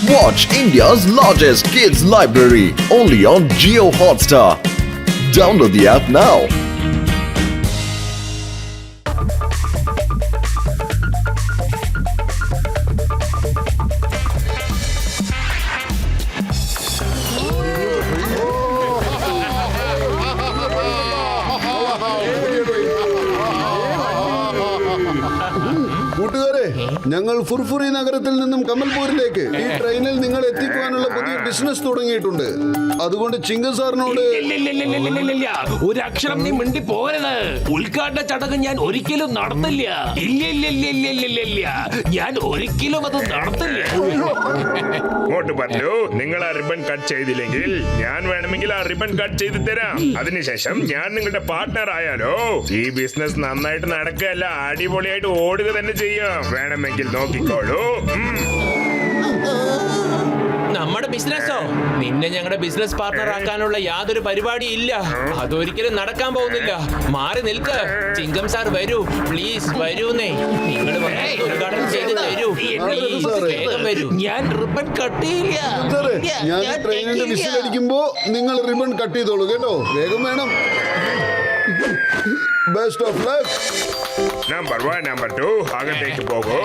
Watch India's largest kids library only on Jio Hotstar. Download the app now. കൂട്ടുകാരെ, ഞങ്ങൾ ഫുർഫുറി നഗരത്തിൽ നിന്നും കമൽപൂരിലേക്ക് ഈ ട്രെയിനിൽ നിങ്ങൾ എത്തിക്കുവാനുള്ള പുതിയ ബിസിനസ് തുടങ്ങിയിട്ടുണ്ട്. അതുകൊണ്ട് ചിങ്ക സാറിനോട് ഒരു അക്ഷരം നീ മിണ്ടി പോകരുത്. ഉദ്ഘാടന ചടങ്ങ് ഞാൻ ഒരിക്കലും നടത്തില്ല. ഇല്ല, ഞാൻ ഒരിക്കലും അത് നടത്തില്ല. മോട്ടു പറഞ്ഞു, നിങ്ങൾ ആ റിബൺ കട്ട് ചെയ്തില്ലെങ്കിൽ ഞാൻ വേണമെങ്കിൽ ആ റിബൺ കട്ട് ചെയ്ത് തരാം. അതിനുശേഷം ഞാൻ നിങ്ങളുടെ പാർട്ട്ണർ ആയാലോ ഈ ബിസിനസ് നന്നായിട്ട് നടക്കുകയല്ല, അടിപൊളിയായിട്ട് ഓടുക തന്നെ ചെയ്യാം. വേണമെങ്കിൽ നോക്കിക്കോളൂ. നമ്മുടെ ബിസിനസ്സോ? നിന്നെ ഞങ്ങളുടെ ബിസിനസ് പാർട്ണർ ആക്കാനുള്ള യാതൊരു പരിപാടി ഇല്ല. അതൊരിക്കലും നടക്കാൻ പോകുന്നില്ല. മാറി നിൽക്ക്. ചിങ്കം സാർ വരൂ, പ്ലീസ് വരൂന്നേ. നിങ്ങൾ ഉദ്ഘാടനം ചെയ്ത് തരൂ. വേഗം വരൂ. ഞാൻ റിബൺ കട്ട് ചെയ്യില്ല. ഞാൻ ട്രെയിനിന്റെ വിസിൽ അടിക്കുമ്പോ നിങ്ങൾ റിബൺ കട്ട് ചെയ്തോളൂ കേട്ടോ. വേഗം വേണം. Best of luck. Number 1, number 2 അകത്തേക്ക് പോകൂ.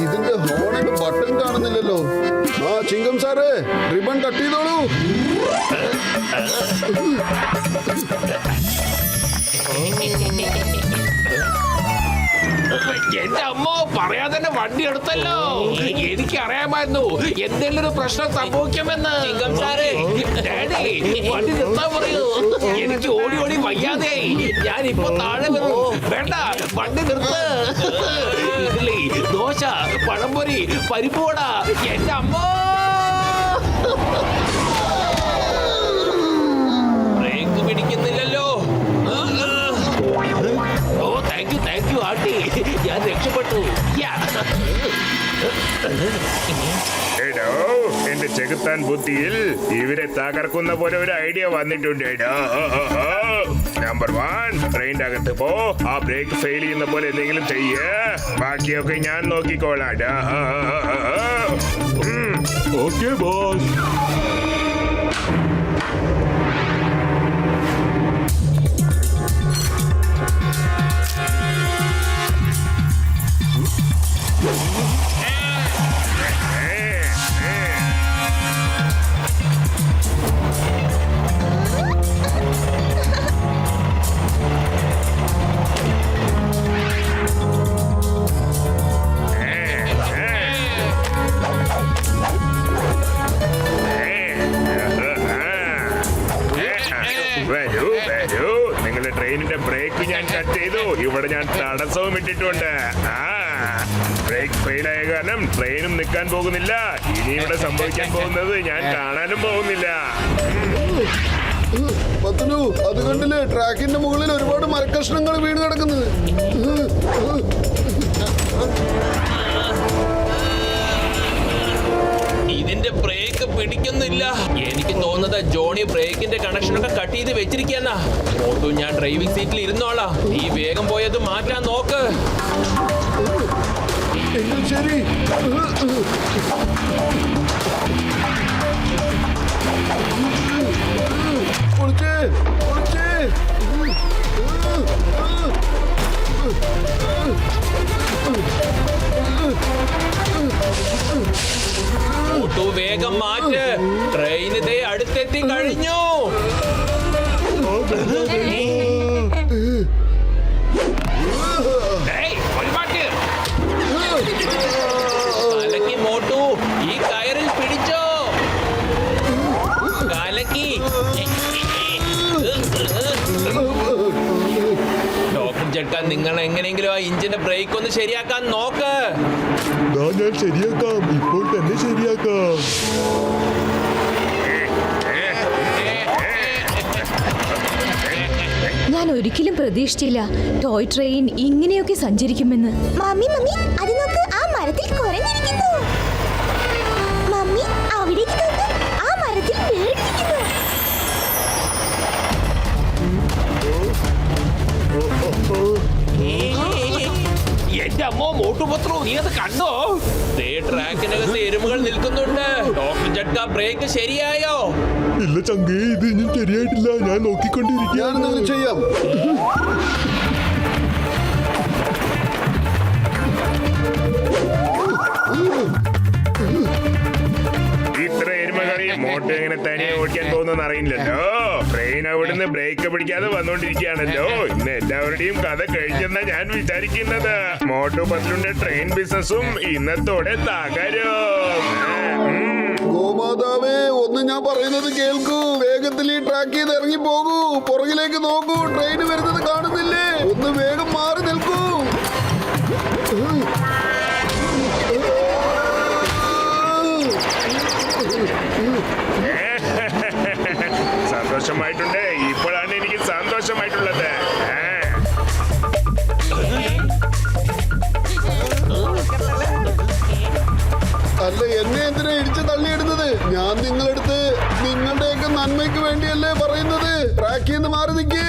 ഇതിന്റെ ഹോണിന്റെ ബട്ടൺ കാണുന്നില്ലല്ലോ. ആ ചിങ്കം സാറേ, റിബൺ കട്ട് ചെയ്തോളൂ. എന്റെ അമ്മോ, പറയാതെ തന്നെ വണ്ടി എടുത്തല്ലോ. എനിക്ക് അറിയാമായിരുന്നു എന്തെങ്കിലും ഒരു പ്രശ്നം സംഭവിക്കുമെന്ന്. ചിങ്കം സാറേ, ഡാഡി, വണ്ടി നിർത്താൻ പറയൂ. എനിക്ക് ഓടി ഓടി വയ്യാതെ ഞാൻ ഇപ്പൊ താഴെ വന്നു. വേണ്ട, വണ്ടി നിർത്ത്. ഇഡ്ഡലി, ദോശ, പഴംപൊരി, പരിപ്പുവട. എന്റെ അമ്മോ, ബ്രേക്ക് പിടിക്കുന്നില്ലല്ലോ. ഓ താങ്ക് യു ആട്ടി, ഞാൻ രക്ഷപ്പെട്ടു. എടോ, എന്റെ ചെകുത്താൻ ബുദ്ധിയിൽ ഇവരെ തകർക്കുന്ന പോലെ ഒരു ഐഡിയ വന്നിട്ടുണ്ട്. നമ്പർ 1, ട്രെയിനിന്റെ അകത്ത് പോ. ആ ബ്രേക്ക് ഫെയിൽ ചെയ്യുന്ന പോലെ എന്തെങ്കിലും ചെയ്യേ. ബാക്കിയൊക്കെ ഞാൻ നോക്കിക്കോളാം. Okay boss. വരൂ. നിങ്ങളുടെ ട്രെയിനിന്റെ ബ്രേക്ക് ഞാൻ കട്ട് ചെയ്തു. ഇവിടെ ഞാൻ തടസ്സവും ഇട്ടിട്ടുണ്ട്. ബ്രേക്ക് ഫെയിലായ കാരണം ട്രെയിനും നിൽക്കാൻ പോകുന്നില്ല. ഇനി ഇവിടെ സംഭവിക്കാൻ പോകുന്നത് ഞാൻ കാണാനും പോകുന്നില്ല. പത്തനു, അത് കണ്ടില്ലേ? ട്രാക്കിന്റെ മുകളിൽ ഒരുപാട് മരക്കഷ്ണങ്ങൾ വീണ് കിടക്കുന്നത്. ഇതിന്റെ ബ്രേക്ക് പിടിക്കുന്നില്ല. എനിക്ക് തോന്നുന്നത് ജോണി ബ്രേക്കിന്റെ കണക്ഷനൊക്കെ കട്ട് ചെയ്ത് വെച്ചിരിക്കാന്നാ. ഓട്ടോ, ഞാൻ ഡ്രൈവിംഗ് സീറ്റിൽ ഇരുന്നോളാം. നീ വേഗം പോയത് മാറ്റാൻ നോക്ക്. ശരി. ഓട്ടോ, വേഗം മാറ്റ്. ട്രെയിൻ ഇതേ അടുത്തെത്തി കഴിഞ്ഞു. കലക്കി മോട്ടു, ഈ കയറിൽ പിടിച്ചോ. കലക്കി. ഡോക്ടർ ചേട്ടാ, നിങ്ങൾ എങ്ങനെയെങ്കിലും ആ ഇഞ്ചിന്റെ ബ്രേക്ക് ഒന്ന് ശരിയാക്കാൻ നോക്ക്. ഞാൻ ശരിയാക്കാം, ഇപ്പോൾ തന്നെ ശരിയാക്കാം. ഞാൻ ഒരിക്കലും പ്രതീക്ഷിച്ചില്ല ടോയ് ട്രെയിൻ ഇങ്ങനെയൊക്കെ സഞ്ചരിക്കുമെന്ന്. മമ്മി അത് നോക്ക്, ആ മരത്തിൽ കുരങ്ങിരിക്കുന്നു. മമ്മി, അവിടേക്ക് നോക്ക്, ആ മരത്തിൽ പേടിരിക്കുന്നു. മോട്ടുപത്രോ നീ അത് കണ്ടോ? ദേ ട്രാക്കിനകത്ത് എരുമകൾ നിൽക്കുന്നുണ്ട്. ഡോക്ടർ ജഡ്ക ബ്രേക്ക് ശരിയായോ? ഇല്ല ചങ്കേ, ഇത് ഇനി ശരിയായിട്ടില്ല. ഞാൻ നോക്കിക്കൊണ്ടിരിക്കുകയാണ്. ഞാനെന്തെങ്കിലും ചെയ്യാം. ഇത്ര എരുമകറി മോട്ട് എങ്ങനെ തനിയെ ഓടിക്കാൻ പോകുന്നെന്ന് അറിയില്ലല്ലോ. ട്രെയിൻ അവിടുന്ന് ബ്രേക്ക് പിടിക്കാതെ വന്നോണ്ടിരിക്കുകയാണല്ലോ. ഇന്ന് എല്ലാവരുടെയും കഥ കഴിഞ്ഞെന്നാ ഞാൻ വിചാരിക്കുന്നത്. മോട്ടു പത്ലുന്റെ ട്രെയിൻ ബിസിനസ്സും ഇന്നത്തോടെ തകരും. ഗോമാതാവേ, ഒന്ന് ഞാൻ പറയുന്നത് കേൾക്കൂ. വേഗത്തിൽ ഈ ട്രാക്ക് ചെയ്ത് ഇറങ്ങി പോകൂ. പുറകിലേക്ക് നോക്കൂ, ട്രെയിൻ വരുന്നത് കാണുന്നില്ലേ? ഒന്ന് വേഗം മാറി നിൽക്കൂ. സന്തോഷമായിട്ടുണ്ട്. ഇപ്പോഴാണ് എനിക്ക് സന്തോഷമായിട്ടുള്ളത്. അല്ല, എന്നെ എന്തിനാ ഇടിച്ച് തള്ളിയിടുന്നത്? ഞാൻ നിങ്ങളടുത്ത് നിങ്ങളുടെയൊക്കെ നന്മയ്ക്ക് വേണ്ടിയല്ലേ പറയുന്നത്. ട്രാക്കിൽ നിന്ന് മാറി നിൽക്കേ.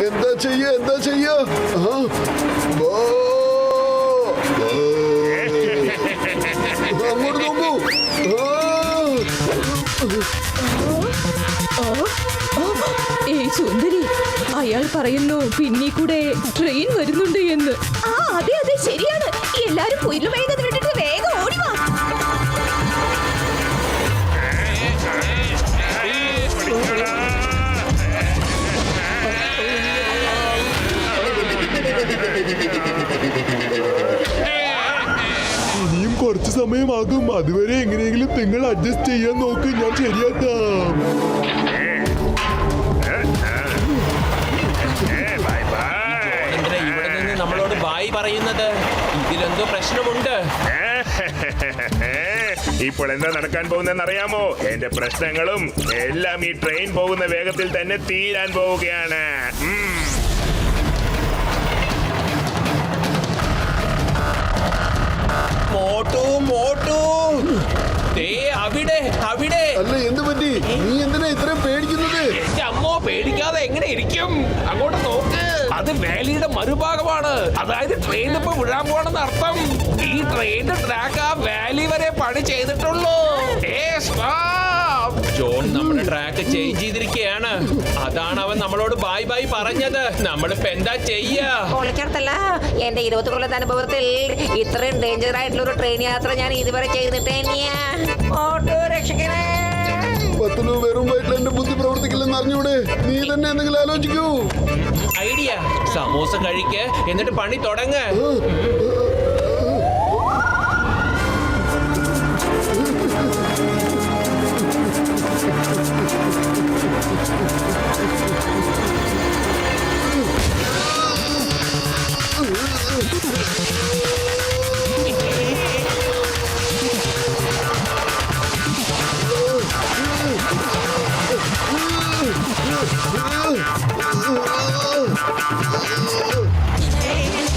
എന്താ ചെയ്യാ അങ്ങോട്ട് നോക്കൂ. ഏയ് സുന്ദരി, അയാൾ പറയുന്നു പിന്നീ കൂടെ ട്രെയിൻ വരുന്നുണ്ട് എന്ന്. ആ അതെ അതെ ശരിയാണ്. എല്ലാരും പുല്ല് മേയുന്നത് വിട്ടിട്ട് വേഗം ഓടിവാ. ഇനിയും കുറച്ച് സമയമാകും. അതുവരെ എങ്ങനെയെങ്കിലും നിങ്ങൾ അഡ്ജസ്റ്റ് ചെയ്യാൻ നോക്ക്. ഞാൻ ശരിയാക്കാം. Bye bye. എന്തിനാ ഇവിടെ നിന്ന് നമ്മളോട് ബായ് പറയുന്നത്? ഇതിലെന്തോ പ്രശ്നമുണ്ട്. ഇപ്പോൾ എന്താ നടക്കാൻ പോകുന്നതെന്ന് അറിയാമോ? എന്റെ പ്രശ്നങ്ങളും എല്ലാം ഈ ട്രെയിൻ പോകുന്ന വേഗത്തിൽ തന്നെ തീരാൻ പോവുകയാണ്. മോട്ടു ദേ അവിടെ. അല്ല, എന്ത് പറ്റി? നീ എന്തിനാ ഇത്രയും പേടിക്കുന്നത്? എന്റെ അമ്മോ, പേടിക്കാതെ എങ്ങനെ ഇരിക്കും? അങ്ങോട്ട് നോക്ക്, അത് വാലിയുടെ മറുഭാഗമാണ്. അതായത് ട്രെയിൻ ഇപ്പൊ വിഴാൻ പോണെന്ന് അർത്ഥം. ഈ ട്രെയിനിന്റെ ട്രാക്ക് ആ വാലി വരെ പണി ചെയ്തിട്ടുള്ളൂ. ജോൺ നമ്മുടെ ട്രാക്ക് ചേഞ്ച് ചെയ്തിരിക്കുകയാണ്. അതാണ് അവൻ നമ്മളോട് ബായ് ബായ് പറഞ്ഞത്. നമ്മളിപ്പോ എന്താ ചെയ്യാ? പൊളിച്ചെടുത്തല്ല, എന്റെ 20 കൊല്ലത്തെ അനുഭവത്തിൽ ഇത്രയും ഡേഞ്ചർ ആയിട്ടുള്ള ഒരു ട്രെയിൻ യാത്ര ഞാൻ ഇതുവരെ ചെയ്തിട്ട് തന്നെയാ. ഓട്ടോ രക്ഷകനെ. പത്തിനു വെറും വയറ്റിൽ എന്റെ ബുദ്ധി പ്രവർത്തിക്കില്ലെന്ന് അറിഞ്ഞൂടെ? നീ തന്നെ എന്തെങ്കിലും ആലോചിക്കൂ. ഐഡിയ, സമോസ കഴിക്ക്, എന്നിട്ട് പണി തുടങ്ങ്.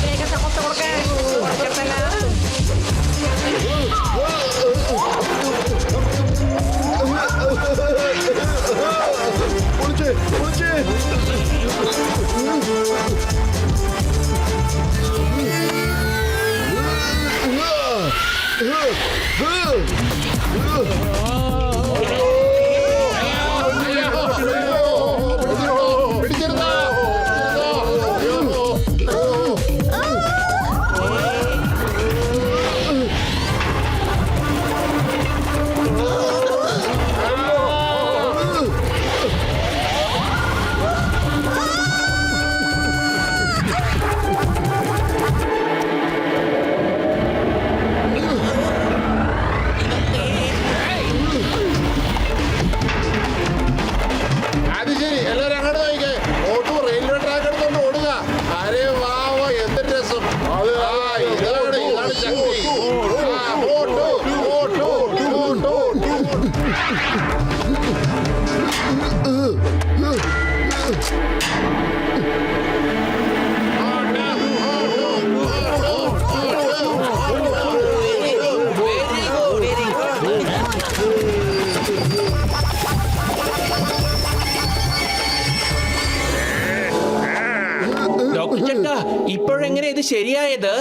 വേഗം സമോസ കൊടുക്കാൻ. പൊളിച്ചെടുത്തല്ല. പൊളിച്ചേ. മോട്ടു ചേട്ടാ ഇപ്പോഴെങ്ങനെ ഇത് ശരിയായത്?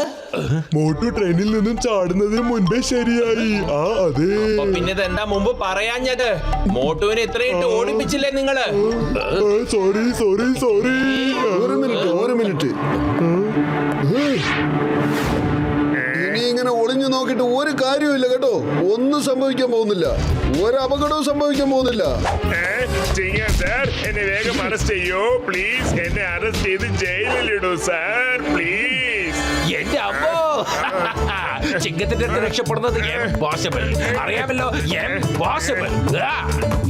മോട്ടു ട്രെയിനിൽ നിന്നും ചാടുന്നതിന് മുൻപേ ശരിയായി. അതെ. അപ്പൊ പിന്നെ ഇതെന്താ മുമ്പ് പറയാഞ്ഞത്? മോട്ടുവിനെ ഇത്രയിട്ട് ഓടിപ്പിച്ചില്ലേ നിങ്ങള്? Sorry sorry sorry. ഒരു മിനിറ്റ് ഇനി ഇങ്ങനെ ഒളിഞ്ഞു നോക്കിയിട്ട് ഒരു കാര്യമില്ല കേട്ടോ. ഒന്നും സംഭവിക്കാൻ പോകുന്നില്ല. ഒരു അപകടവും സംഭവിക്കാൻ പോകുന്നില്ല. ചിങ്ങം സാർ, എന്നെ വേഗം അറസ്റ്റ് ചെയ്യൂ പ്ലീസ്. എന്നെ അറസ്റ്റ് ചെയ്ത് ജയിലിലിടൂ സാർ പ്ലീസ്. എന്റെ അമ്മോ ചിങ്കത്തിന്റെ അടുത്ത് രക്ഷപ്പെടുന്നത് impossible. അറിയാമല്ലോ, impossible.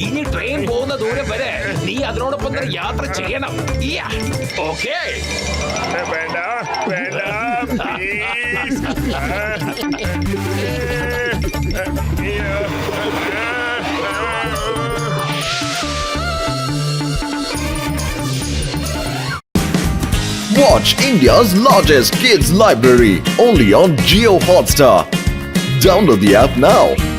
ഇനി ട്രെയിൻ പോകുന്ന ദൂരം വരെ നീ അതിനോടൊപ്പം തന്നെ യാത്ര ചെയ്യണം. ഓക്കേ? വേണ്ട വേണ്ട please. Watch India's largest kids library only on Geo Hotstar. Download the app now.